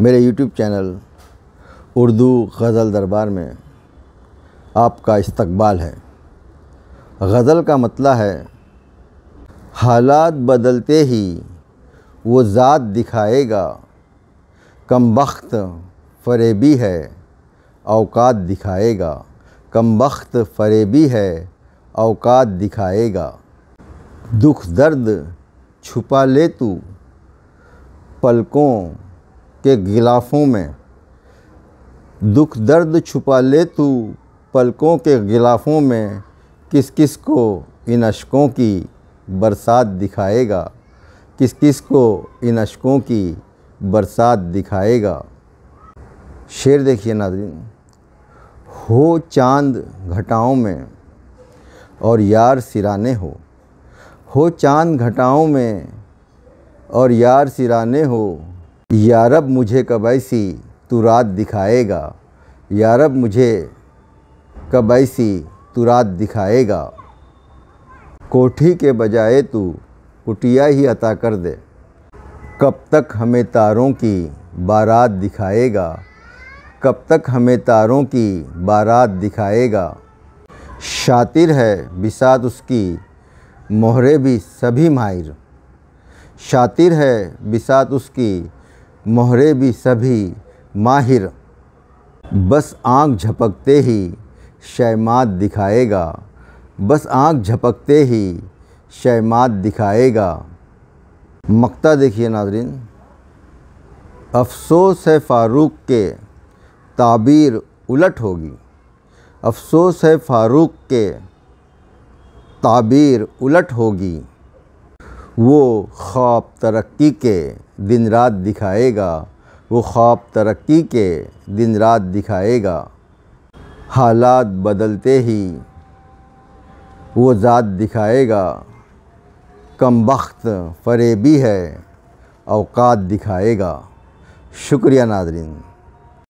मेरे YouTube channel Urdu गज़ल दरबार में आपका इस्तकबाल है। गज़ल का मतलब है हालात बदलते ही वो ज़ात दिखाएगा, कमबख्त फ़रेबी है औकात दिखाएगा, कमबख्त फ़रेबी है औकात दिखाएगा। दुख दर्द छुपा ले तू पलकों के गिलाफ़ों में, दुख दर्द छुपा ले तू पलकों के गिलाफ़ों में, किस किस को इन अश्कों की बरसात दिखाएगा, किस किस को इन अश्कों की बरसात दिखाएगा। शेर देखिए नाज़रीन। हो चाँद घटाओं में और यार सिराने हो चाँद घटाओं में और यार सिराने हो, यारब मुझे कब ऐसी तू रात दिखाएगा, यारब मुझे कब ऐसी तू रात दिखाएगा। कोठी के बजाय तू कुटिया ही अता कर दे, कब तक हमें तारों की बारात दिखाएगा, कब तक हमें तारों की बारात दिखाएगा। शातिर है बिसात उसकी मोहरे भी सभी माहिर, शातिर है बिसात उसकी मोहरे भी सभी माहिर, बस आँख झपकते ही शैमात दिखाएगा, बस आँख झपकते ही शैमात दिखाएगा। मक्ता देखिए नाज़रीन। अफ़सोस है फ़ारूक के ताबीर उलट होगी, अफ़सोस है फ़ारूक के ताबीर उलट होगी, वो ख्वाब तरक्की के दिन रात दिखाएगा, वो ख्वाब तरक्की के दिन रात दिखाएगा। हालात बदलते ही वो ज़ात दिखाएगा, कमबख्त फ़रेबी है औकात दिखाएगा। शुक्रिया नाज़रीन।